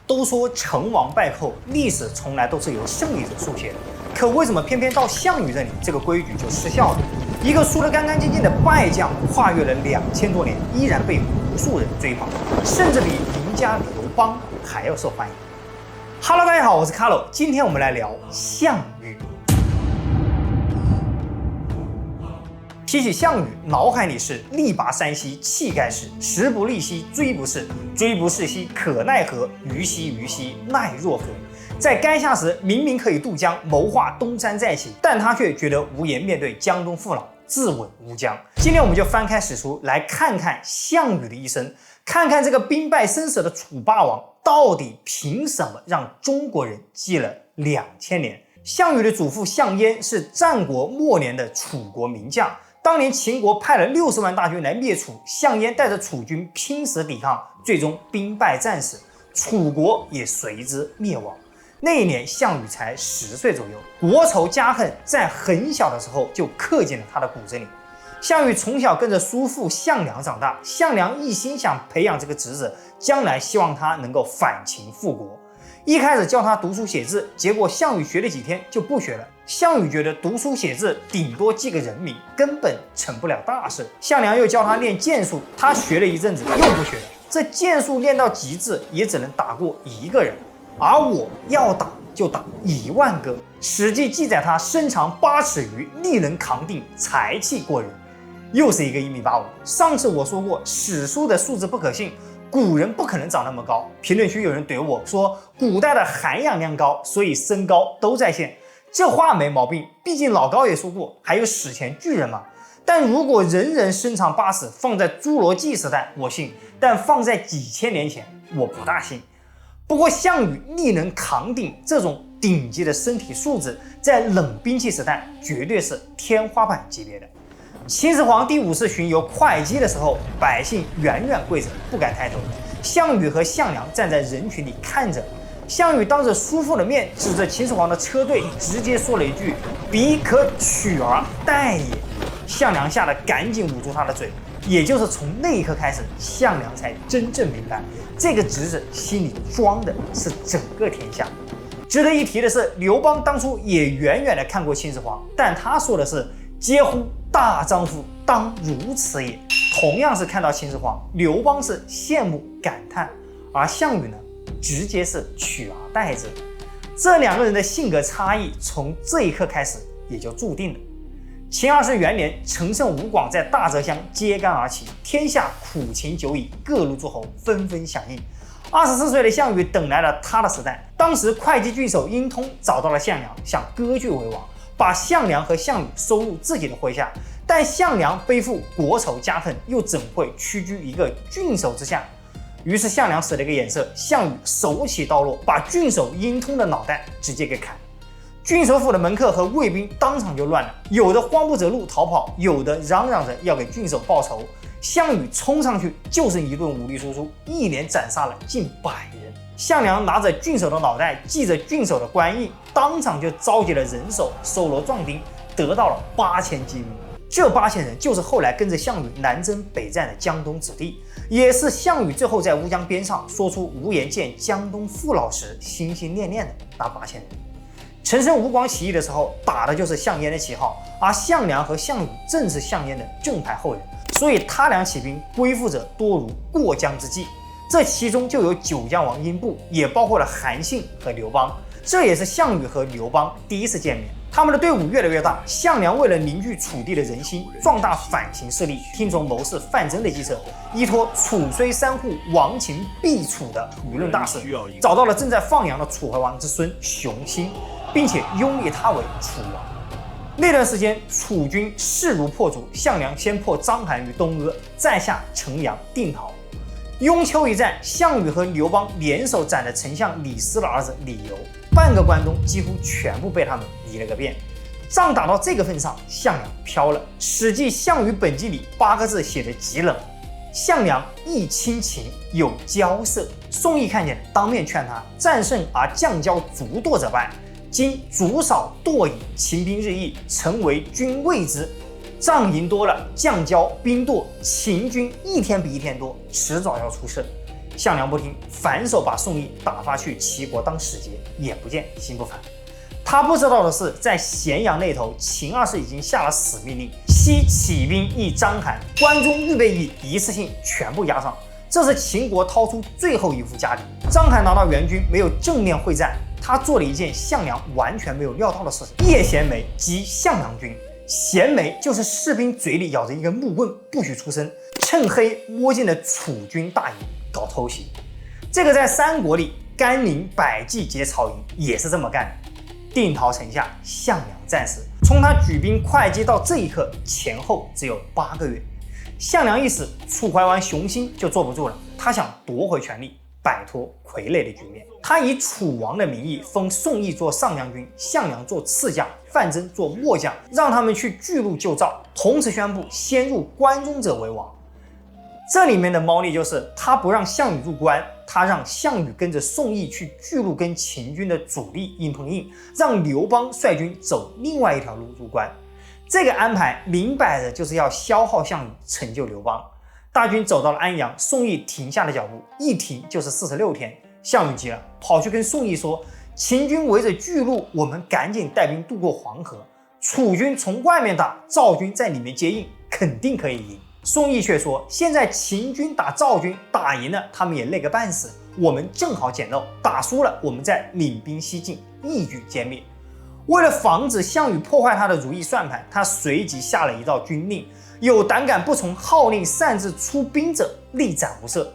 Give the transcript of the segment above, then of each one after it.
都說成王敗寇，歷史從來都是由勝利者書寫的。可為什麼偏偏到項羽這裡，這個規矩就失效了？一個輸得干干淨淨的敗將，跨越了2000多年，依然被無數人追捧，甚至比赢家劉邦還要受歡迎。Hello， 大家好，我是 Carlo， 今天我們來聊項羽。提起项羽，腦海裡是力拔山兮气蓋世，時不利兮騅不逝，騅不逝兮可奈何，虞兮奈若何。在垓下時，明明可以渡江，謀劃東山再起，但他卻覺得無顏面對江東父老，自刎乌江。今天我們就翻開史書，來看看項羽的一生，看看這個兵敗身死的楚霸王，到底憑什麼讓中國人記了2000年？項羽的祖父项燕是戰國末年的楚國名將。當年秦國派了60萬大軍來滅楚，項燕帶着楚軍拼死抵抗，最終兵敗戰死，楚國也隨之滅亡。那一年項羽才10歲左右，國仇家恨在很小的時候就刻進了他的骨子裡。項羽從小跟着叔父项梁長大，项梁一心想培養這個侄子，將來希望他能夠反秦復國。一開始教他讀書寫字，結果項羽學了幾天就不學了。项羽覺得讀書寫字頂多記個人名，根本成不了大事。项梁又教他練劍術，他學了一陣子又不學了。這劍術練到極致，也只能打過一個人，而我要打就打1萬個。《史記》記載他身長8尺餘，力能扛鼎，才氣過人。又是一個1.85米。上次我說過，史書的數字不可信。古人不可能長那麼高。評論區有人懟我說，古代的含氧量高，所以身高都在線。這話沒毛病，畢竟老高也說過，還有史前巨人嘛。但如果人人身長8尺，放在侏羅紀時代我信，但放在幾千年前我不大信。不過項羽力能扛鼎這種頂級的身體素質，在冷兵器时代絕對是天花板級別的。秦始皇第5次巡遊會稽的時候，百姓遠遠跪着，不敢抬頭。項羽和項梁站在人群裡看着。項羽當着叔父的面，指着秦始皇的車队，直接說了一句：“彼可取而代也。”項梁嚇得趕緊捂住他的嘴。也就是從那一刻開始，項梁才真正明白，這個侄子心裡裝的是整個天下。值得一提的是，劉邦當初也遠遠的看過秦始皇，但他說的是：“嗟乎！大丈夫當如此也。”同樣是看到秦始皇，劉邦是羨慕感嘆，而項羽呢，直接是取而代之。這兩個人的性格差異，從這一刻開始也就注定了。秦20元年，陳勝吳廣在大澤鄉揭竿而起，天下苦秦久矣，各路諸侯紛紛響應。24歲的項羽等來了他的時代。當時會稽郡守殷通找到了項梁，想割據為王，把项梁和项羽收入自己的麾下。但项梁背負國仇家恨，又怎會屈居一個郡守之下？於是项梁使了一個眼色，項羽手起刀落，把郡守殷通的腦袋直接給砍了。郡守府的门客和衛兵當场就亂了，有的慌不擇路逃跑，有的嚷嚷着要給郡守報仇。項羽衝上去就是一頓武力輸出，一連斬殺了近100人。项梁拿着郡守的腦袋，系着郡守的官印，當場就召集了人手，搜羅壯丁，得到了8000精兵。這8000人就是後來跟着項羽南征北戰的江東子弟，也是項羽最後在烏江邊上說出“无颜見江東父老”時心心念念的那8000人。陳勝吳廣起義的時候，打的就是項燕的旗號，而項梁和項羽正是项燕的正牌後人，所以他倆起兵歸附者多如過江之鯽。這其中就有9將王英布，也包括了韓信和劉邦。這也是項羽和劉邦第一次見面。他們的队伍越来越大，项梁為了凝聚楚地的人心，壯大反秦勢力，聽從謀士范增的計策，依托“楚雖三户，亡秦必楚”的輿論大勢，找到了正在放羊的楚懷王之孫熊心，並且擁立他為楚王。那段時間，楚軍勢如破竹，項梁先破章邯於東阿，再下城陽、定陶。雍丘一戰，項羽和劉邦聯手斬了丞相李斯的兒子李由，半個關東幾乎全部被他們離了個遍。仗打到這個份上，項梁飄了。《史記·項羽本紀》裡8個字寫得極冷：項梁亦親秦，有驕色。宋義看見，當面勸他：戰勝而將驕卒惰者敗。今卒少惰矣，秦兵日益，臣為君畏之。仗贏多了，将骄兵惰，秦軍一天比一天多，遲早要出事。項梁不聽，反手把宋義打發去齊國當使節，眼不見心不煩。他不知道的是，在咸陽那頭，秦二世已經下了死命令，西起兵役章邯，關中預備役一次性全部押上。这是秦國掏出最後一副家底。章邯拿到援軍，没有正面會戰，他做了一件項梁完全沒有料到的事情：夜銜枚擊項梁軍。銜枚就是士兵嘴裡咬着一根木棍，不許出聲，趁黑摸進了楚軍大營搞偷襲。這個在三國裡，甘寧、百濟劫曹營也是這麼幹的。定陶城下，項梁戰死。從他舉兵會稽到這一刻，前後只有8個月。項梁一死，楚懷王熊心就坐不住了，他想奪回权力，擺脫傀儡的局面。他以楚王的名義封宋義做上將軍，項梁做次将，范增做末将，讓他們去巨鹿救趙，同時宣布先入關中者為王。這裡面的貓膩就是他不讓項羽入關，他讓项羽跟着宋義去巨鹿跟秦軍的主力硬碰硬，讓劉邦率軍走另外一條路入關。這個安排明擺着就是要消耗項羽，成就劉邦。大軍走到了安陽，宋義停下了腳步，一停就是46天。項羽急了，跑去跟宋義說：“秦軍圍着巨鹿，我們趕緊帶兵渡過黃河。楚軍從外面打，趙軍在裡面接應，肯定可以贏。”宋義卻說：“現在秦軍打趙軍，打贏了他們也累個半死，我們正好撿漏，打輸了我們再領兵西進，一舉殲滅。”為了防止項羽破壞他的如意算盤，他隨即下了一道軍令：有膽敢不從號令擅自出兵者，立斬無赦。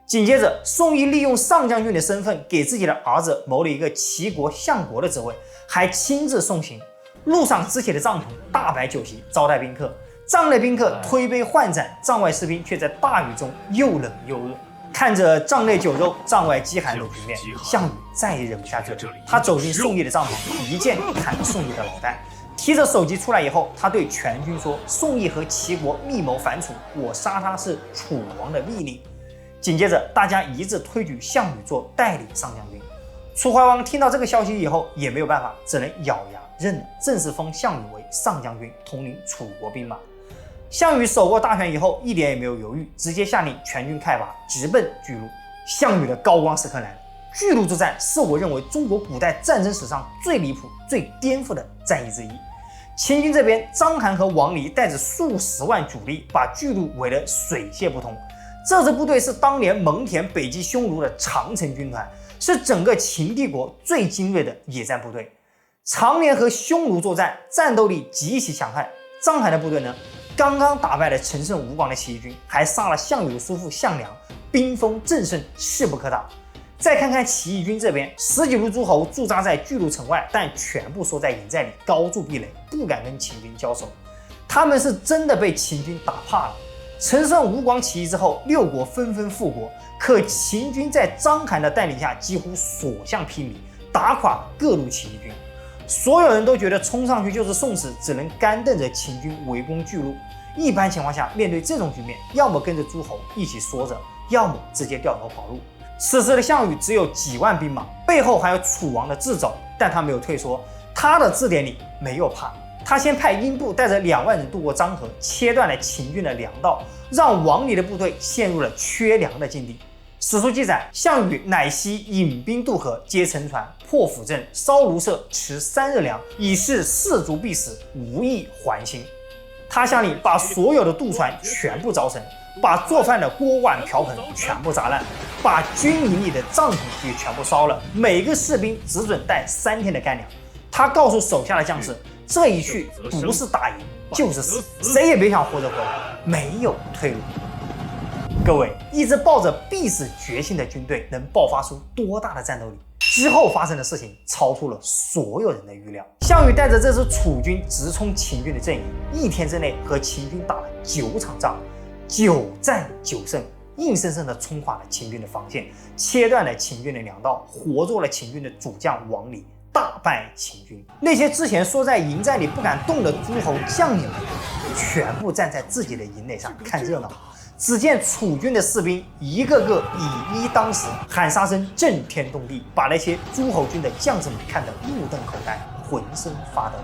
緊接着，宋義利用上將軍的身份，給自己的兒子謀了一個齊國相國的職位，還親自送行。路上支起的帳篷，大擺酒席招待賓客。帳內賓客推杯換盞，帳外士兵卻在大雨中又冷又餓。看着帳內酒肉、帳外飢寒的局面，項羽再也忍不下去了。他走進宋義的帳篷，一劍砍了宋義的腦袋。提着首級出來以後，他對全軍說：“宋義和齊國密謀反楚，我殺他是楚王的密令。”緊接着，大家一致推舉項羽做代理上將軍。楚懷王聽到這個消息以後，也沒有辦法，只能咬牙認了，正式封項羽為上將軍，統領楚國兵馬。項羽手握大權以後，一點也沒有猶豫，直接下令全軍開拔，直奔巨鹿。項羽的高光時刻來了。巨鹿之戰是我認為中國古代戰爭史上最離譜、最顛覆的戰役之一。秦軍這邊，章邯和王離帶着數十萬主力，把巨鹿圍得水泄不通。這支部隊是當年蒙恬北擊匈奴的長城軍團，是整個秦帝國最精銳的野戰部隊，常年和匈奴作戰，戰鬥力極其強悍。章邯的部隊呢，剛剛打敗了陳勝吳廣的起義軍，還殺了項羽的叔父項梁，兵鋒正盛，勢不可擋。再看看起義軍這邊，10幾路諸侯駐紮在巨鹿城外，但全部縮在營寨裡，高築壁壘，不敢跟秦軍交手。他們是真的被秦軍打怕了。陳勝吳廣起義之後，6國紛紛復國，可秦軍在章邯的帶領下幾乎所向披靡，打垮各路起義軍。所有人都覺得衝上去就是送死，只能干瞪着秦軍圍攻巨鹿。一般情況下，面對這種局面，要麼跟着諸侯一起縮着，要麼直接掉頭跑路。此時的項羽只有幾萬兵馬，背後還有楚王的掣肘，但他沒有退縮，他的字典裡沒有怕。他先派英布帶着2萬人渡過漳河，切斷了秦軍的糧道，讓王離的部隊陷入了缺糧的境地。史書記載，項羽乃西引兵渡河，皆沉船，破府鎮，燒爐舍，持3日糧，以示士卒必死，無益還興。他下令把所有的渡船全部鑿沉，把做飯的鍋碗瓢盆全部砸爛，把軍營裡的帳篷也全部燒了，每個士兵只准帶3天的乾糧。他告訴手下的将士，這一去不是打贏就是死，誰也別想活着回來，沒有退路。各位，一支抱着必死決心的軍隊能爆發出多大的戰斗力？之後發生的事情超出了所有人的預料。项羽帶着這支楚軍直衝秦軍的陣營，1天之內和秦軍打了9場仗，9戰9勝，硬生生地衝垮了秦軍的防線，切斷了秦軍的糧道，活捉了秦軍的主將王離，大敗秦軍。那些之前縮在營寨裡不敢動的諸侯將領們，全部站在自己的營壘上看熱鬧。只見楚軍的士兵一個個以一當十，喊殺聲震天動地，把那些諸侯軍的將士們看得目瞪口呆，渾身發抖。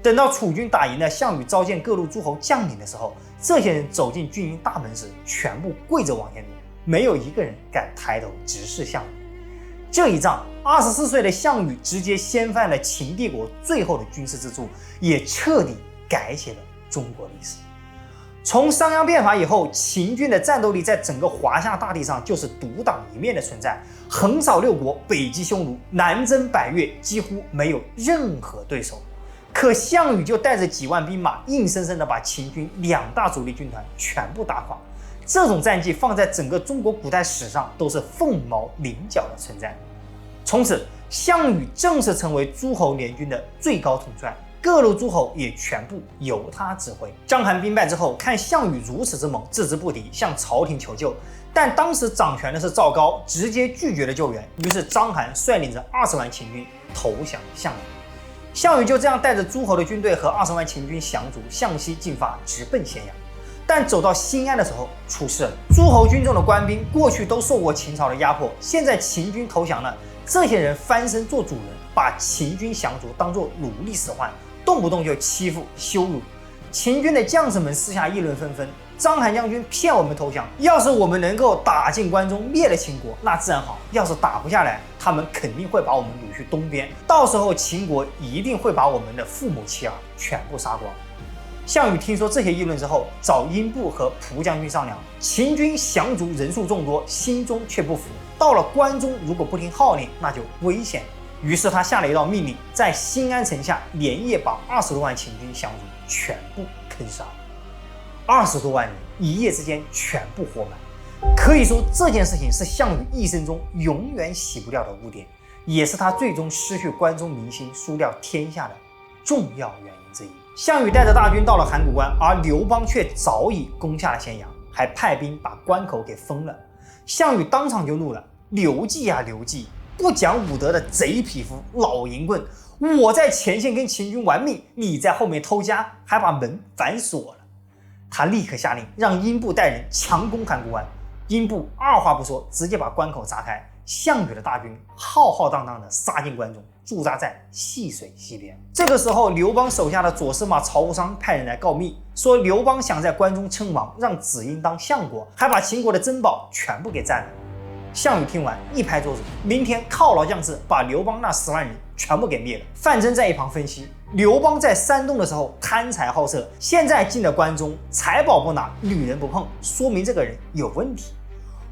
等到楚軍打贏了，項羽召見各路諸侯將領的時候，這些人走進軍營大門時，全部跪着往前擼，沒有一個人敢抬頭直視項羽。這一仗，24歲的項羽直接掀翻了秦帝國最後的軍事支柱，也徹底改寫了中國歷史。從商鞅變法以後，秦軍的戰鬥力在整個華夏大地上就是獨當一面的存在，橫掃六國，北擊匈奴，南征百越，幾乎沒有任何对手。可項羽就帶着幾萬兵馬，硬生生的把秦軍2大主力軍團全部打垮。這種戰績放在整個中國古代史上都是凤毛麟角的存在。從此，项羽正式成為諸侯联軍的最高統帥。各路諸侯也全部由他指揮。章邯兵敗之後，看項羽如此之猛，置之不敵，向朝廷求救。但當時掌權的是趙高，直接拒絕了救援。于是章邯率領着20萬秦軍投降項羽。項羽就這樣帶着諸侯的軍隊和20萬秦軍降卒向西進發，直奔咸陽。但走到新安的時候出事了，諸侯軍中的官兵過去都受過秦朝的壓迫，現在秦軍投降了，這些人翻身做主人，把秦軍降卒當作奴隸使喚。動不動就欺負羞辱，秦軍的將士們私下議論紛紛。章邯將軍騙我們投降，要是我們能夠打進關中，滅了秦國，那自然好；要是打不下來，他們肯定會把我們掳去東邊，到時候秦國一定會把我們的父母妻兒全部殺光。項羽聽說這些議論之後，找英布和蒲將軍商量，秦軍降卒人數眾多，心中卻不服，到了關中如果不聽號令，那就危險。於是他下了一道命令，在新安城下連夜把20多萬秦軍降卒全部坑殺，20多萬人一夜之間全部活埋。可以說這件事情是项羽一生中永遠洗不掉的污點，也是他最終失去關中民心、輸掉天下的重要原因之一。项羽帶着大軍到了函谷關，而劉邦卻早已攻下了咸陽，還派兵把關口給封了。項羽當場就怒了：“劉季啊劉季！不講武德的賊匹夫、老淫棍！我在前線跟秦軍玩命，你在後面偷家，還把門反鎖了。”他立刻下令讓英布帶人強攻函谷關。英布二話不說，直接把關口砸開。項羽的大軍浩浩蕩蕩地殺進關中，駐紮在淅水西邊。這個時候，劉邦手下的左司馬曹無傷派人來告密，說劉邦想在關中稱王，讓子嬰當相國，還把秦國的珍寶全部給占了。項羽聽完一拍桌子，明天犒勞將士，把劉邦那10萬人全部給滅了。范增在一旁分析，劉邦在山東的時候貪財好色，現在進了關中，財寶不拿，女人不碰，說明這個人有問題。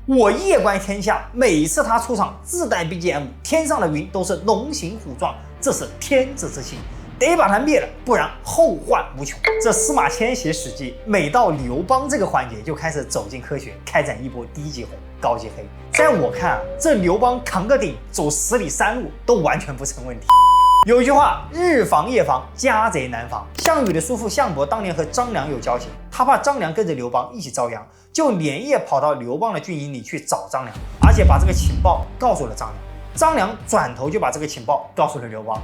我夜觀天下，每一次他出場自帶 BGM， 天上的雲都是龍行虎狀，這是天子之心，得把他滅了，不然後患無窮。這司馬遷寫史記，每到劉邦這個環節就開始走進科学，開展一波低級紅高級黑。在我看啊，這劉邦扛個頂，走10里山路都完全不成問題。有一句話，日防夜防，家賊難防。項羽的叔父項伯當年和張良有交情，他怕張良跟着劉邦一起遭殃，就连夜跑到劉邦的軍營裡去找張良，而且把這個情報告訴了張良。張良轉頭就把這個情報告訴了劉邦。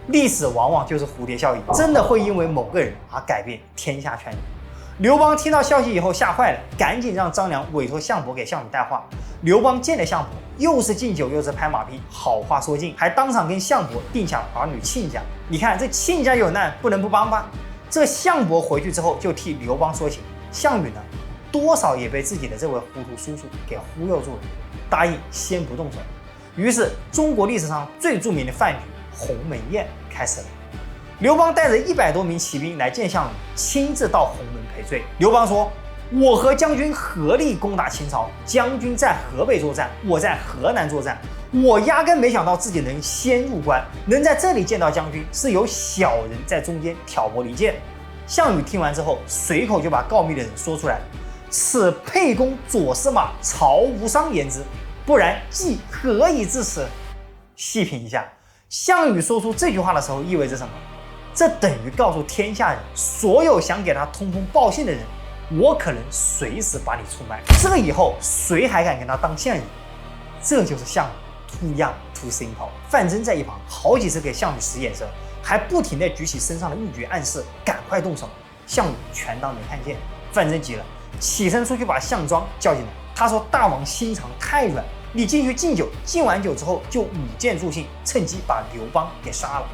歷史往往就是蝴蝶效應，真的會因為某個人而改變天下圈子。劉邦聽到消息以後嚇壞了，趕緊讓張良委托項伯給項羽帶話。劉邦見了項伯，又是敬酒又是拍馬屁，好話說盡，還當場跟項伯定下了兒女親家。你看這親家有難，不能不幫吧？這項伯回去之後就替劉邦說情，項羽呢，多少也被自己的這位糊塗叔叔給忽悠住了，答應先不動手。於是中國歷史上最著名的飯局鴻門宴開始了。劉邦帶着100多名騎兵來見項羽，親自到鴻門賠罪。劉邦說：“我和將軍合力攻打秦朝，將軍在河北作戰，我在河南作戰。我壓根沒想到自己能先入關，能在這裡見到將軍，是有小人在中間挑撥離間。”項羽聽完之後，隨口就把告密的人說出來：“此沛公左司馬曹無傷言之，不然計何以至此？”細品一下，項羽說出這句話的時候意味着什麼？這等於告訴天下人，所有想給他通風報信的人，我可能隨時把你出賣。這以後誰還敢跟他當線人？這就是項羽 too young too simple。范增在一旁好幾次給項羽使眼色，還不停地舉起身上的玉玦暗示趕快動手。項羽全當沒看見。范增急了，起身出去把项莊叫進來。他說：“大王心腸太軟，你進去敬酒，敬完酒之後就舞劍助興，趁機把劉邦給殺了。”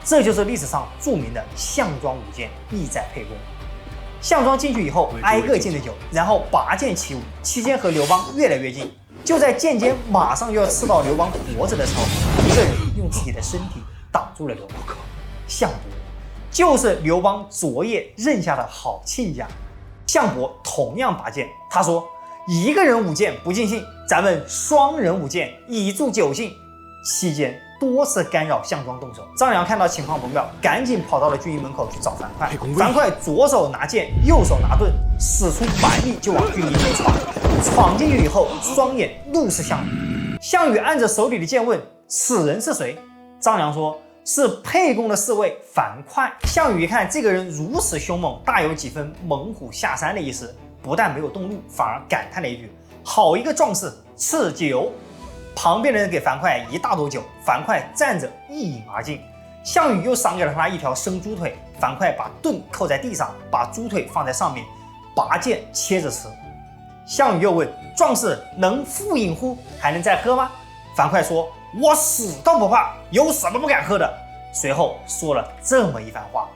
這就是歷史上著名的項莊舞劍，意在沛公。項莊進去以後，挨個敬着酒，然後拔劍起舞，期間和劉邦越來越近。就在剑尖馬上就要刺到劉邦脖子的时候，一個人用自己的身體擋住了劉邦。項伯就是劉邦昨夜認下的好親家。項伯同樣拔劍，他說：“一個人舞劍不盡興，咱們雙人舞劍以助酒興。”期間多次干擾項莊動手。張良看到情況不妙，趕緊跑到了軍營門口去找樊噲。樊噲左手拿劍，右手拿盾，使出蠻力就往軍營內闖。闖進去以後，雙眼怒視項羽。項羽按着手裡的劍問：“此人是誰？”張良說：“是沛公的侍衛樊噲。”項羽一看這個人如此兇猛，大有幾分猛虎下山的意思，不但沒有動怒，反而感嘆了一句：“好一個壯士，賜酒。”旁邊的人給樊噲一大朵酒，樊噲站着一飲而盡。項羽又賞給了他一條生豬腿，樊噲把盾扣在地上，把豬腿放在上面，拔劍切着吃。項羽又問：“壯士能復飲乎？還能再喝嗎？”樊噲說：“我死都不怕，有什麼不敢喝的？”隨後說了這麼一番話：“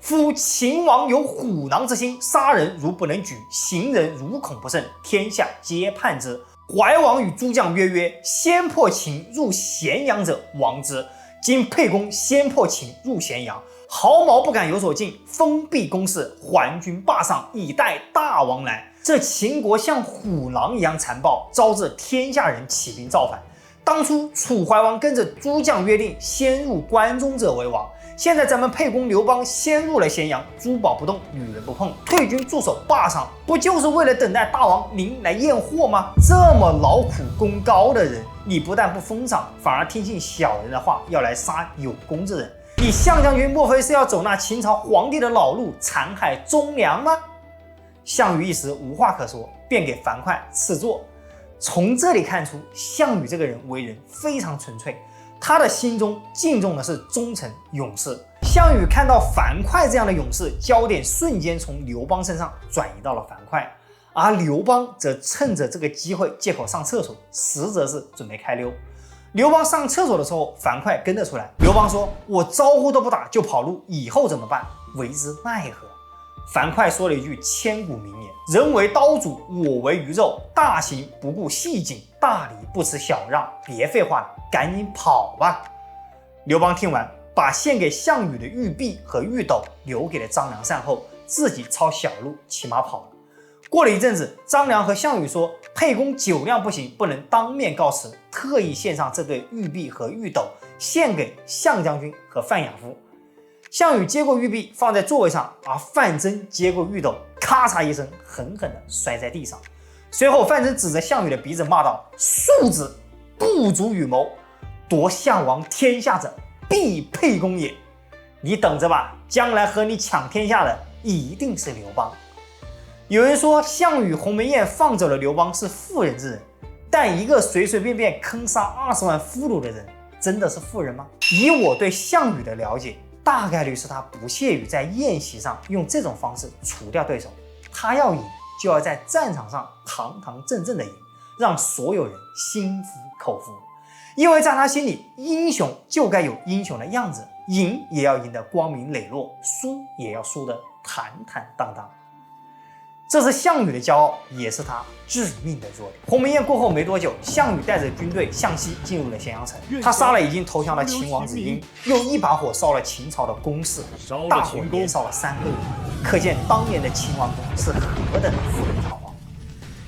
夫秦王有虎狼之心，殺人如不能舉，行人如恐不慎，天下皆叛之。懷王與諸將曰：先破秦入咸陽者，王之。今沛公先破秦入咸陽，毫毛不敢有所進，封閉宮室，還軍霸上，以待大王來。這秦國像虎狼一樣殘暴，招致天下人起兵造反。當初楚懷王跟着諸將約定，先入關中者為王。現在咱們沛公劉邦先入了咸陽，珠寶不動，女人不碰，退軍駐守霸上，不就是為了等待大王您來驗貨嗎？這麼勞苦功高的人，你不但不封賞，反而聽信小人的話，要來殺有功之人。你項將軍莫非是要走那秦朝皇帝的老路，殘害忠良嗎？”項羽一時無話可說，便給樊噲賜座。從這裡看出，項羽這個人為人非常純粹，他的心中敬重的是忠臣勇士。項羽看到樊噲這樣的勇士，焦點瞬間從劉邦身上轉移到了樊噲，而劉邦則趁着這個機會借口上廁所，實則是準備開溜。劉邦上廁所的時候，樊噲跟着出来。劉邦說：“我招呼都不打就跑路，以後怎麼辦？為之奈何？”樊噲說了一句千古名言：“人為刀俎，我為魚肉，大行不顧細謹，大禮不辭小讓。別廢話了，趕緊跑吧！”劉邦聽完，把獻給項羽的玉璧和玉斗留給了張良善後，自己抄小路騎馬跑了。過了一陣子，張良和項羽說：“沛公酒量不行，不能當面告辭，特意獻上這對玉璧和玉斗，獻給項將軍和范亞夫。”項羽接過玉璧放在座位上，而范增接過玉斗，咔嚓一聲狠狠地摔在地上。隨後范增指着項羽的鼻子罵道：“庶子不足與謀，奪項王天下者，必沛公也。你等着吧，將來和你搶天下的一定是劉邦。”有人說項羽鸿门宴放走了劉邦是婦人之仁，但一個隨隨便便坑殺20萬俘虜的人，真的是婦人嗎？以我对項羽的了解，大概率是他不屑於在宴席上用這種方式除掉對手，他要贏就要在戰場上堂堂正正的贏，讓所有人心服口服。因為在他心裡，英雄就該有英雄的樣子，贏也要贏得光明磊落，輸也要輸得坦坦蕩蕩。這是項羽的驕傲，也是他致命的弱點。鴻門宴過後沒多久，項羽帶着軍隊向西進入了咸陽城。他殺了已經投降的秦王子嬰，又一把火燒了秦朝的宮室，大火連燒了3個月，可見當年的秦王宮是何等富麗堂皇。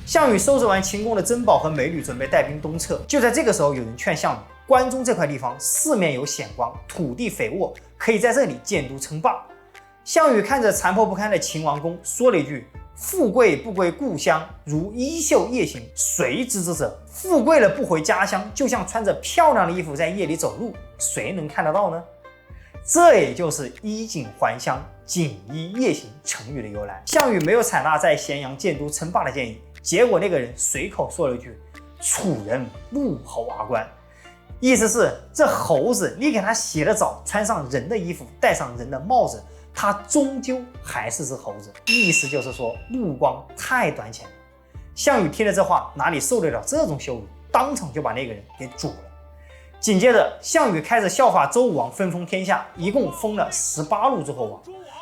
項羽收拾完秦宮的珍宝和美女，準備帶兵東撤。就在這個時候，有人勸項羽，關中這塊地方四面有險關，土地肥沃，可以在這裡建都稱霸。項羽看着殘破不堪的秦王宮，說了一句：“富貴不歸故鄉，如衣袖夜行，誰知之者？富貴了不回家鄉，就像穿着漂亮的衣服在夜裡走路，誰能看得到呢？”這也就是衣錦還鄉，錦衣夜行成語的由來。項羽沒有採納在咸陽建都稱霸的建議，結果那個人隨口說了一句：“楚人入侯而觀。”意思是這猴子，你給他洗了澡，穿上人的衣服，戴上人的帽子，他終究還是只猴子。意思就是說目光太短淺了。項羽聽了這話，哪裡受得了這種羞辱，當場就把那個人給煮了。緊接着，項羽開始效法周武王分封天下，一共封了18路諸侯王。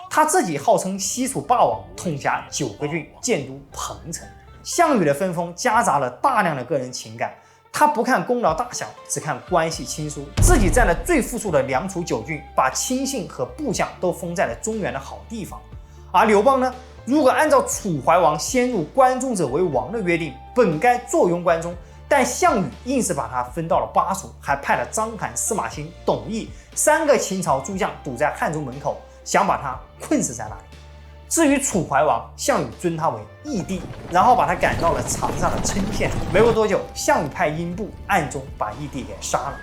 他自己號稱西楚霸王，統轄9個郡，建都彭城。項羽的分封夾雜了大量的個人情感，他不看功勞大小，只看關係親疏，自己占了最富庶的梁楚9郡，把親信和部將都封在了中原的好地方。而劉邦呢，如果按照楚怀王先入關中者為王的約定，本該坐擁關中。但項羽硬是把他分到了巴蜀，還派了章邯、司馬欣、董翳3個秦朝諸將堵在漢中门口，想把他困死在那裡。至於楚懷王，項羽尊他為義帝，然後把他趕到了長沙的郴縣。沒過多久，項羽派英布暗中把義帝給殺了。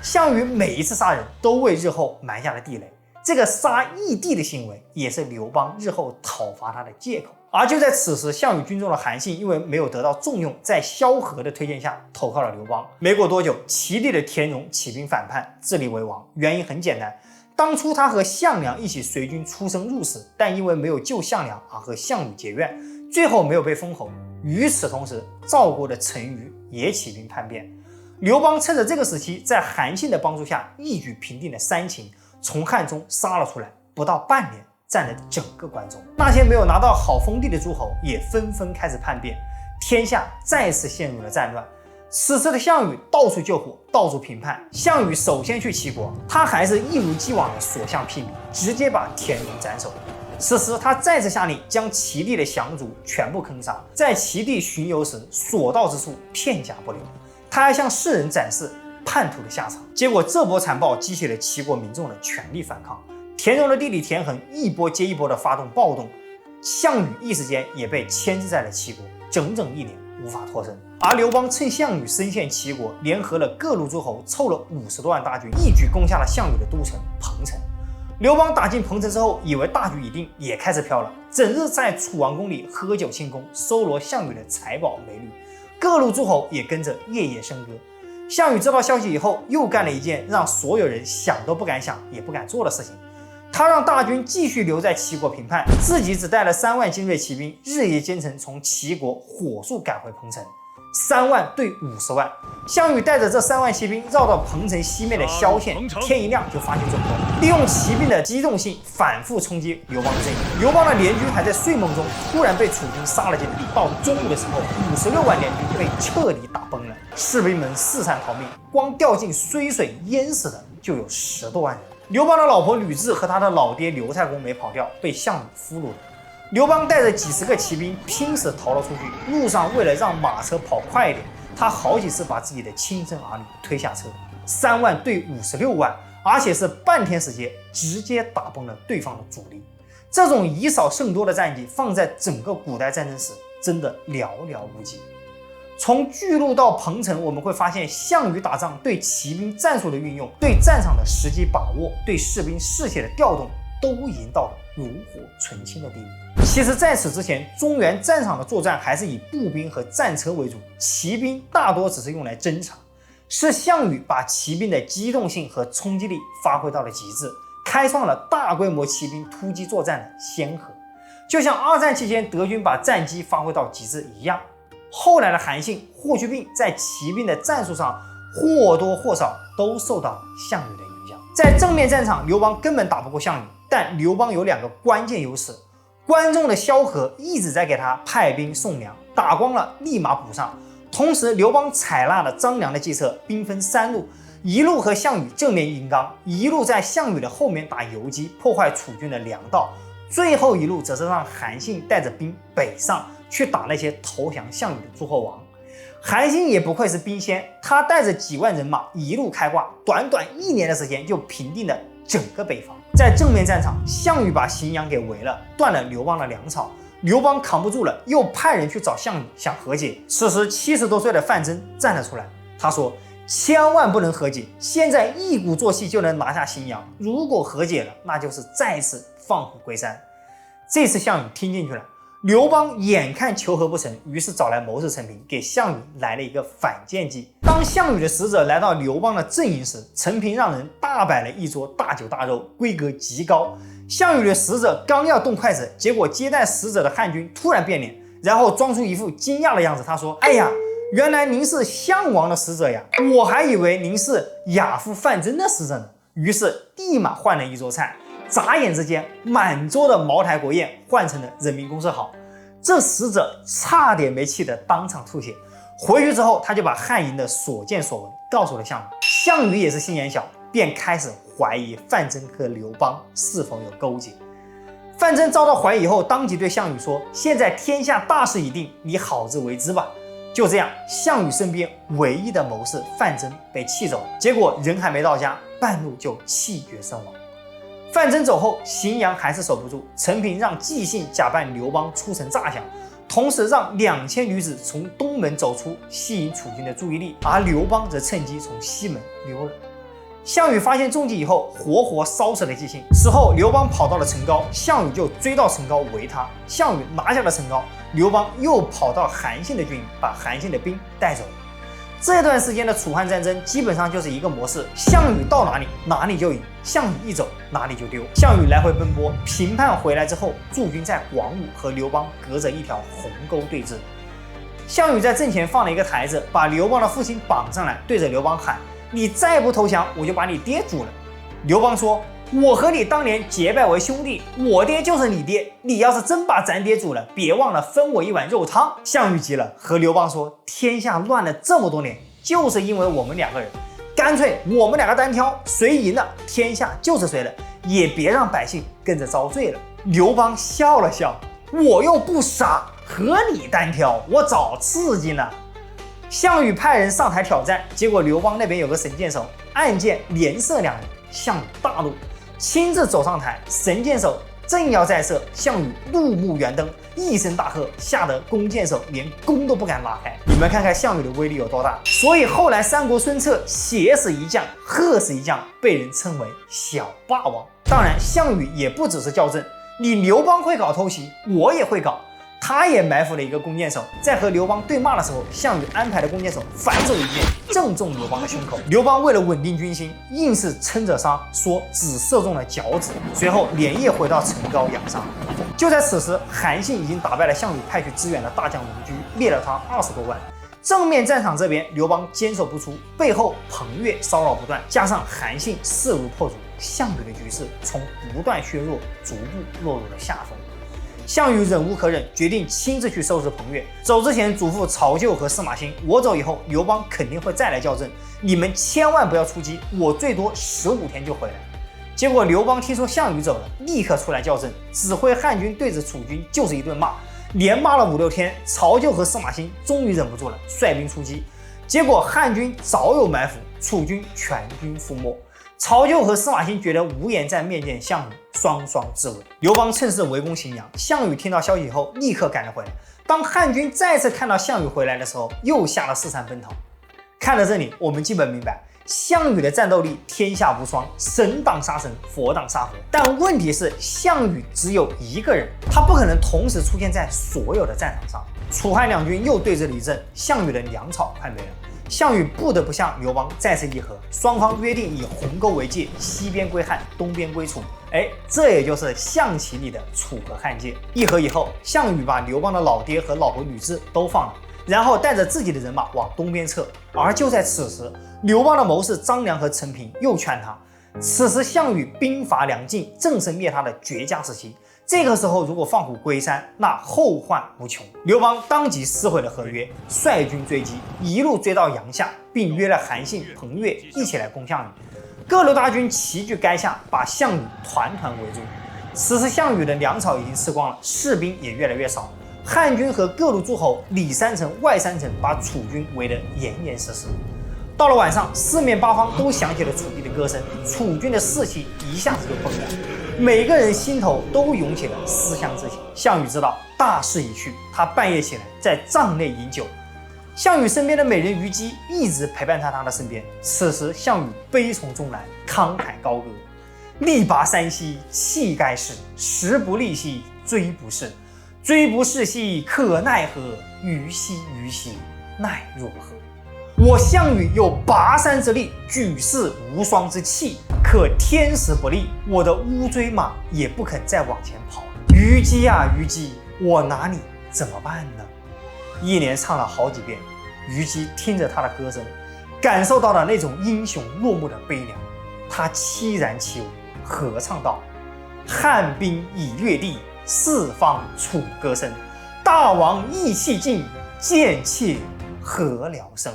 項羽每一次殺人都為日後埋下了地雷，這個殺義帝的行為也是劉邦日後討伐他的借口。而就在此時，項羽軍中的韓信因為沒有得到重用，在蕭何的推薦下投靠了劉邦。沒過多久，齊地的田榮起兵反叛，自立為王。原因很簡單，當初他和項梁一起隨軍出生入死，但因為沒有救項梁而和項羽結怨，最後沒有被封侯。與此同時，趙國的陳馀也起兵叛變。劉邦趁着這個時期，在韓信的幫助下，一舉平定了三秦，從漢中殺了出來，不到半年占了整個關中。那些沒有拿到好封地的諸侯也紛紛開始叛變，天下再次陷入了戰亂。此時的項羽到處救火，到處平叛。項羽首先去齊國，他還是一如既往的所向披靡，直接把田榮斬首。此時他再次下令將齊地的降卒全部坑殺，在齊地巡遊時所到之處片甲不留。他還向世人展示叛徒的下場。結果這波殘暴激起了齊國民眾的全力反抗。田榮的弟弟田橫一波接一波的發動暴動，項羽一時間也被牽制在了齊國，整整1年無法脫身。而劉邦趁項羽深陷齊國，聯合了各路諸侯，湊了50多萬大軍，一舉攻下了項羽的都城彭城。劉邦打進彭城之後，以為大局已定，也開始飄了，整日在楚王宮裡喝酒慶功，搜羅項羽的財寶美女，各路諸侯也跟着夜夜笙歌。項羽知道消息以後，又幹了一件讓所有人想都不敢想也不敢做的事情。他讓大軍繼續留在齊國平叛，自己只帶了3萬精銳騎兵，日夜兼程從齊國火速趕回彭城。3萬對50萬，項羽帶着這3萬騎兵繞到彭城西面的蕭縣，天一亮就發起總攻，利用騎兵的機動性反覆衝擊劉邦的陣營。劉邦的聯軍還在睡夢中，突然被楚軍殺了進地。到中午的時候，56萬聯軍被徹底打崩了，士兵們四散逃命，光掉進睢水淹死的就有10多萬人。劉邦的老婆呂雉和他的老爹劉太公沒跑掉，被項羽俘虜了。劉邦帶着幾十個騎兵拼死逃了出去，路上為了讓馬車跑快一點，他好幾次把自己的親生兒女推下車。3萬對56萬，而且是半天時間，直接打崩了對方的主力。這種以少勝多的戰績，放在整個古代戰爭史，真的寥寥無幾。從巨鹿到彭城，我們會發現項羽打仗對騎兵戰術的運用，對戰場的實際把握，对士兵士氣的調動，都已經到了爐火純青的地步。其實在此之前，中原戰場的作戰還是以步兵和戰車為主，騎兵大多只是用來偵察。是項羽把騎兵的機動性和衝擊力發揮到了極致，開創了大規模騎兵突擊作戰的先河。就像2戰期間德軍把戰機發揮到極致一樣。後來的韓信、霍去病在騎兵的戰術上或多或少都受到項羽的影響。在正面戰場，劉邦根本打不過項羽，但劉邦有2個關鍵優勢：關中的蕭何一直在給他派兵送糧，打光了立馬補上。同時，劉邦採納了張良的計策，兵分3路，一路和項羽正面硬剛，一路在項羽的後面打游擊，破壞楚軍的糧道，最後一路則是讓韓信帶着兵北上，去打那些投降項羽的諸侯王。韓信也不愧是兵仙，他帶着幾萬人馬一路開掛，短短1年的時間就平定了整個北方。在正面戰場，項羽把荥陽給圍了，斷了劉邦的糧草。劉邦扛不住了，又派人去找項羽想和解。此时70多歲的范增站了出來，他說：“千萬不能和解，現在一鼓作氣就能拿下荥陽，如果和解了，那就是再次放虎歸山。”這次項羽聽進去了。劉邦眼看求和不成，於是找來謀士陳平，給項羽來了一個反間計。當項羽的使者來到劉邦的陣營時，陳平讓人大擺了一桌大酒大肉，規格極高。項羽的使者剛要動筷子，結果接待使者的漢軍突然變臉，然後裝出一副驚訝的樣子。他說：“哎呀，原來您是項王的使者呀，我還以為您是亞父范增的使者呢。”於是立馬換了一桌菜，眨眼之間，滿桌的茅台國宴換成了人民公社好。這使者差點沒氣得當場吐血。回去之後，他就把漢營的所見所聞告訴了項羽。項羽也是心眼小，便開始懷疑范增和劉邦是否有勾結。范增遭到懷疑以後，當即對項羽說：“現在天下大勢已定，你好自為之吧。”就這樣，項羽身邊唯一的謀士范增被氣走了。結果人還沒到家，半路就氣絕身亡。范增走後，荥陽還是守不住，陳平讓紀信假扮劉邦出城詐降，同時讓2000女子從東門走出，吸引楚軍的注意力，而劉邦則趁機從西門溜了。項羽發現蹤跡以後，活活燒死了紀信。此後，劉邦跑到了陳高，項羽就追到陳高圍他。項羽拿下了陳高，劉邦又跑到韓信的軍營，把韓信的兵帶走了。這段時間的楚漢戰爭基本上就是一個模式：項羽到哪裡，哪裡就贏；項羽一走，哪裡就丟。項羽來回奔波，平叛回來之後，駐軍在廣武和劉邦隔着一條鴻溝對峙。項羽在陣前放了一個台子，把劉邦的父親綁上來，對着劉邦喊：“你再不投降，我就把你爹煮了。”劉邦說：“我和你当年結拜為兄弟，我爹就是你爹。你要是真把咱爹煮了，別忘了分我一碗肉湯。”項羽急了，和劉邦說：“天下亂了這麼多年，就是因為我們兩個人，乾脆我們兩個單挑，誰贏了，天下就是誰的，也別讓百姓跟着遭罪了。”劉邦笑了笑：“我又不傻，和你單挑，我找刺激呢。”項羽派人上台挑戰，結果劉邦那邊有個神箭手，暗箭連射2人。項羽大怒，親自走上台，神箭手正要再射，項羽怒目圆瞪，一聲大喝，嚇得弓箭手連弓都不敢拉開。你們看看項羽的威力有多大。所以後來三国孫策挟死一将，喝死一将，被人稱為小霸王。當然，项羽也不只是校正，你劉邦會搞偷袭，我也會搞。他也埋伏了一個弓箭手，在和劉邦對罵的時候，項羽安排的弓箭手反手一箭，正中劉邦的胸口。劉邦為了穩定軍心，硬是撐着傷，說只射中了腳趾。隨後連夜回到陳高養傷。就在此時，韓信已經打敗了項羽派去支援的大將龍駒，滅了他20多萬。正面戰場這邊，劉邦堅守不出，背後彭越騷擾不斷，加上韓信勢如破竹，項羽的局勢從不斷削弱，逐步落入了下風。項羽忍无可忍，決定親自去收拾彭越。走之前囑咐曹咎和司馬欣：“我走以後，劉邦肯定會再來校正，你們千萬不要出擊，我最多15天就回來。”結果劉邦聽說項羽走了，立刻出來校正，指揮漢軍對着楚軍就是一頓罵，連罵了5、6天。曹咎和司馬欣終於忍不住了，率兵出擊。結果漢軍早有埋伏，楚軍全軍覆沒。曹咎和司馬欣覺得無颜再面見項羽，雙雙自刎。劉邦趁勢圍攻荥陽，項羽聽到消息以後，立刻趕了回來。當漢軍再次看到項羽回來的時候，又嚇得四散奔逃。看到這裡，我們基本明白，項羽的戰鬥力天下無雙，神擋殺神，佛擋殺佛。但問題是，項羽只有一個人，他不可能同時出現在所有的戰場上。楚漢兩軍又對峙了一陣，項羽的糧草快沒了。項羽不得不向劉邦再次议和，雙方約定以鴻溝為界，西邊歸漢，東邊歸楚。這也就是象棋裡的楚河漢界。議和以後，項羽把劉邦的老爹和老婆呂雉都放了，然後帶着自己的人馬往東邊撤。而就在此時，劉邦的謀士張良和陳平又勸他。此時項羽兵伐梁晉，正是滅他的絕佳時期。這個時候如果放虎歸山，那後患無窮。劉邦當即撕毀了合約，率軍追擊，一路追到陽夏，並約了韓信、彭越一起來攻項羽。各路大軍齊聚垓下，把項羽團團圍住。此時項羽的糧草已經吃光了，士兵也越來越少。漢軍和各路諸侯裡三層外三層，把楚軍圍得嚴嚴實實。到了晚上，四面八方都響起了楚地的歌聲，楚軍的士氣一下子就崩了，每個人心頭都湧起了思鄉之情。項羽知道大勢已去，他半夜起來在帳內飲酒。項羽身邊的美人虞姬一直陪伴在他的身邊。此時項羽悲從中來，慷慨高歌：“力拔山兮气蓋世，时不利兮騅不逝。騅不逝兮可奈何，虞兮虞兮奈若何。我項羽有拔山之力，舉世無雙之氣，可天時不利，我的烏騅馬也不肯再往前跑。虞姬啊虞姬，我拿你怎麼辦呢？”一連唱了好幾遍。虞姬聽着他的歌聲，感受到了那種英雄落幕的悲涼，他凄然起舞，合唱道：“汉兵已掠地，四方楚歌聲。大王意氣盡，賤妾何聊生。”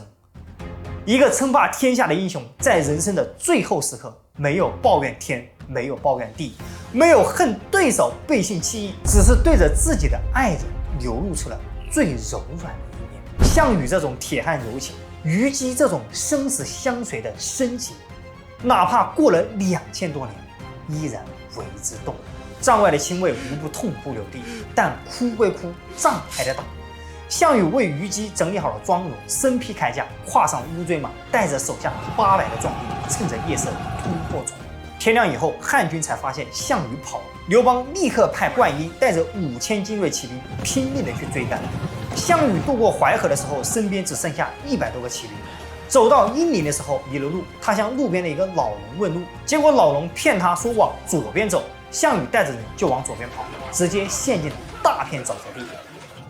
一個稱霸天下的英雄，在人生的最後時刻，沒有抱怨天，没有抱怨地，沒有恨對手背信棄義，只是對着自己的愛人流露出了最柔軟的一面。項羽這種鐵漢柔情，虞姬這種生死相隨的深情，哪怕過了2000多年，依然為之動容。帐外的親衛無不痛哭流涕，但哭歸哭，仗還得打。項羽為虞姬整理好了妝容，身披鎧甲，跨上烏騅馬，帶着手下800的壯兵，趁着夜色突破重圍。天亮以後，漢軍才發現項羽跑了。劉邦立刻派灌嬰帶着5000精銳騎兵，拼命的去追趕。項羽渡過淮河的時候，身邊只剩下100多個騎兵。走到陰陵的時候，迷了路，他向路邊的一個老農問路，結果老農騙他說往左邊走，項羽帶着人就往左邊跑，直接陷進了大片沼澤地。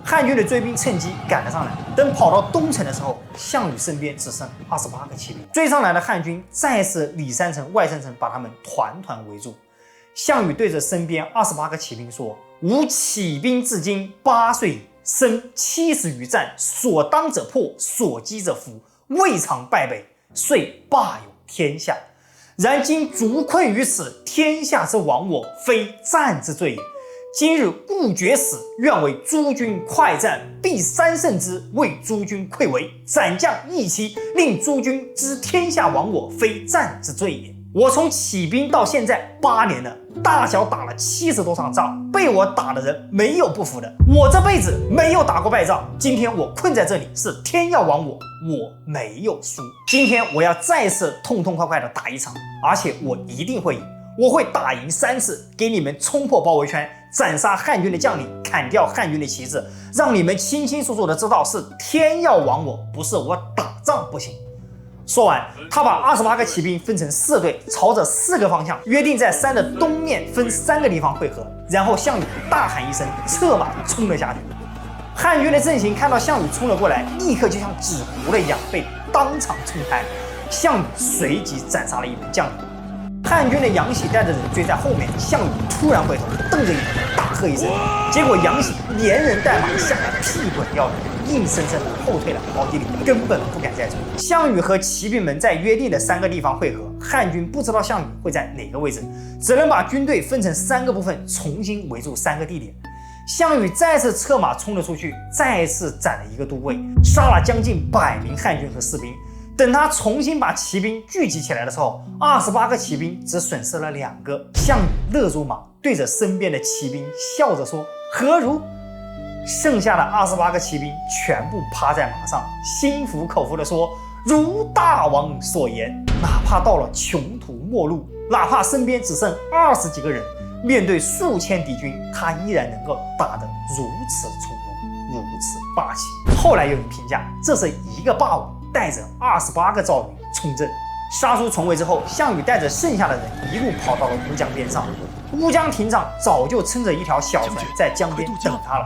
漢軍的追兵趁機趕了上來，等跑到東城的時候，項羽身邊只剩28個騎兵。追上來的漢軍再次裡三層外三層把他們團團圍住。項羽對着身邊28個騎兵說：“吾起兵至今8歲矣，身70餘戰，所當者破，所擊者服，未嘗敗北，遂霸有天下。然今卒困於此，天下之亡我，非戰之罪也。今日故決死，願為諸軍快戰，必三勝之，為諸軍潰圍，斬將義期，令諸軍知天下亡我，非戰之罪也。我從起兵到現在8年了，大小打了70多場仗，被我打的人沒有不服的。我這輩子沒有打過敗仗，今天我困在這裡，是天要亡我，我沒有輸。今天我要再次痛痛快快的打一場，而且我一定會贏。我會打贏3次，給你們衝破包圍圈，斬殺漢軍的將領，砍掉漢軍的旗幟，讓你們清清楚楚的知道是天要亡我，不是我打仗不行。說完，他把28個騎兵分成4隊，朝着4個方向，約定在山的東面分3個地方會合。然後項羽大喊一聲，策馬衝了下去。漢軍的陣型看到項羽衝了過來，立刻就像紙糊了一樣，被當場衝開。項羽隨即斬殺了一名將領。漢軍的楊喜帶着人追在後面，項羽突然回頭，瞪着眼睛大喝一聲，結果楊喜連人帶馬嚇得屁滾尿流，硬生生的後退了好幾里，根本不敢再衝。項羽和騎兵們在約定的3個地方會合，漢軍不知道項羽會在哪個位置，只能把軍隊分成3個部分，重新圍住3個地點。項羽再次策馬衝了出去，再次斬了一個都尉，殺了將近100名漢軍和士兵。等他重新把骑兵聚集起來的時候，28個騎兵只損失了2個。項羽勒住馬，對着身邊的騎兵笑着說：“何如？”剩下的28個騎兵全部趴在馬上，心服口服地說：“如大王所言。”哪怕到了窮途末路，哪怕身邊只剩20幾個人，面對數千敵軍，他依然能夠打得如此從容，如此霸氣。後來有人評價，這是一個霸王帶着28個趙雲衝陣。殺出重圍之後，項羽帶着剩下的人一路跑到了烏江邊上。烏江亭長早就撐着一條小船在江邊等他了。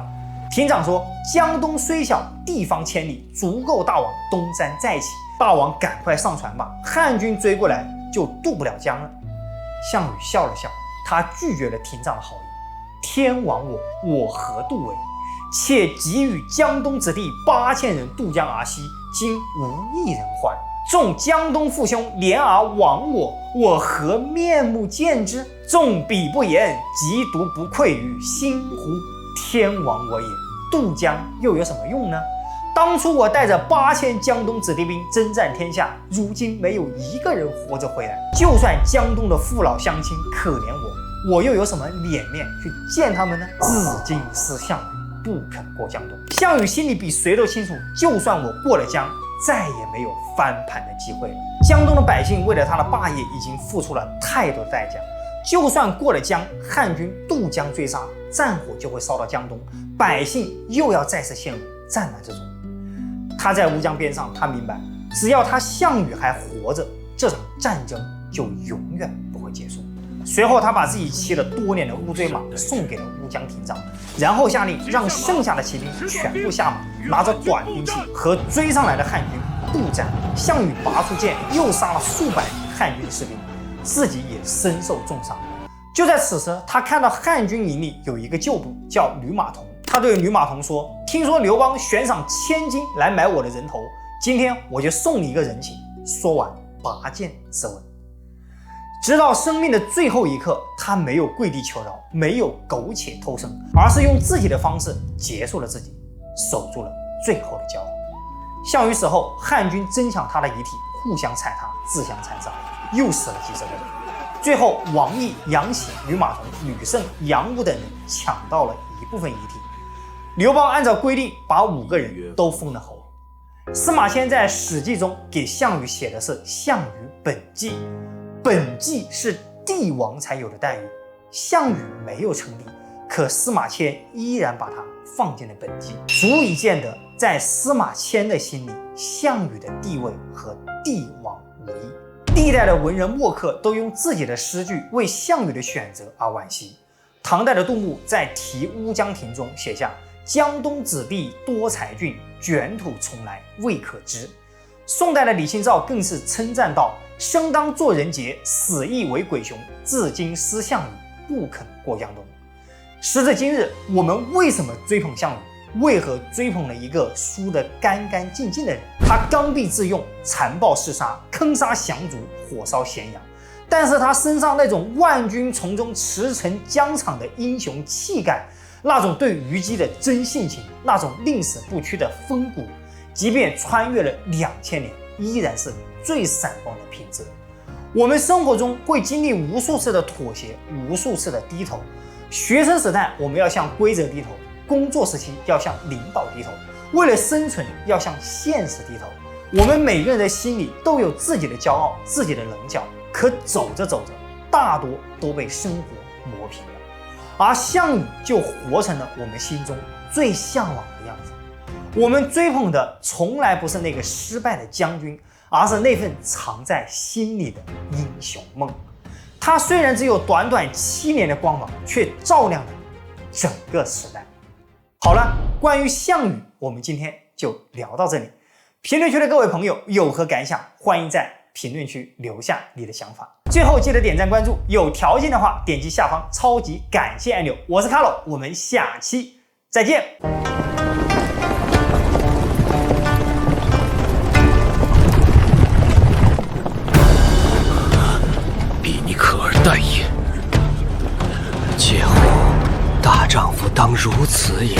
亭長說：“江東雖小，地方千里，足夠大王東山再起。大王趕快上船吧，漢軍追過來就渡不了江了。”項羽笑了笑，他拒絕了亭長的好意。天亡我，我何渡為？且给予江東之地8000人渡江而西，今無一人還。縱江東父兄連而亡我，我何面目見之？縱彼不言，即獨不愧於心乎？天亡我也，渡江又有什麼用呢？當初我帶着8000江東子弟兵征戰天下，如今沒有一個人活着回來。就算江東的父老鄉親可憐我，我又有什麼臉面去見他們呢？至今是項羽不肯過江東。項羽心裡比誰都清楚，就算我過了江，再也沒有翻盤的機會了。江東的百姓為了他的霸業已經付出了太多的代價，就算過了江，漢軍渡江追殺，戰火就會燒到江東，百姓又要再次陷入戰亂之中。他在烏江邊上，他明白，只要他項羽還活着，這場戰爭就永遠不會結束。隨後，他把自己騎了多年的烏騅馬送給了烏江亭長，然後下令讓剩下的騎兵全部下馬，拿着短兵器和追上來的漢軍布战，项羽拔出剑，又杀了数百名漢軍士兵，自己也身受重傷。就在此时，他看到漢軍营裡有一個旧部叫呂馬童，他对呂馬童说：“听說劉邦悬賞1000金來買我的人頭，今天我就送你一個人情。”說完，拔劍自刎。直到生命的最後一刻，他沒有跪地求饒，沒有苟且偷生，而是用自己的方式結束了自己，守住了最後的驕傲。項羽死後，漢軍爭搶他的遺體，互相踩踏，自相殘殺，又死了幾十個人。最後，王毅、楊喜、呂馬童、呂勝、楊武等人搶到了一部分遺體。劉邦按照規定把5個人都封了侯。司馬遷在《史記》中給項羽寫的是項羽本紀，本紀是帝王才有的待遇。项羽沒有稱帝，可司馬遷依然把他放進了本紀，足以見得在司馬遷的心裡，項羽的地位和帝王無異。歷代的文人墨客都用自己的詩句為項羽的選擇而惋惜。唐代的杜牧在《題烏江亭》中寫下：“江東子弟多才俊，捲土重來未可知。”宋代的李清照更是稱讚道：“生當作人傑，死亦為鬼雄。至今思項羽，不肯過江東。”時至今日，我們為什麼追捧項羽？為何追捧了一個輸得干干淨淨的人？他刚愎自用，殘暴嗜殺，坑殺降卒，火燒咸陽。但是他身上那種萬軍從中馳騁疆場的英雄氣概，那種對虞姬的真性情，那種宁死不屈的风骨，即便穿越了2000年，依然是最闪光的品质。我們生活中會經歷無數次的妥協，無數次的低頭。學生時代我們要向規則低頭，工作時期要向領導低頭，為了生存要向現實低頭。我們每個人的心裡都有自己的驕傲，自己的稜角，可走着走着，大多都被生活磨平了。而項羽就活成了我們心中最向往的樣子。我們追捧的從來不是那個失敗的將軍，而是那份藏在心裡的英雄夢。他雖然只有短短7年的光芒，卻照亮了整個時代。好了，關於項羽，我們今天就聊到這裡。評論區的各位朋友有何感想？歡迎在評論區留下你的想法。最後記得點讚關注，有條件的話點擊下方超級感謝按鈕。我是卡洛，我們下期再見。比你可而待也，嗟乎！大丈夫当如此也。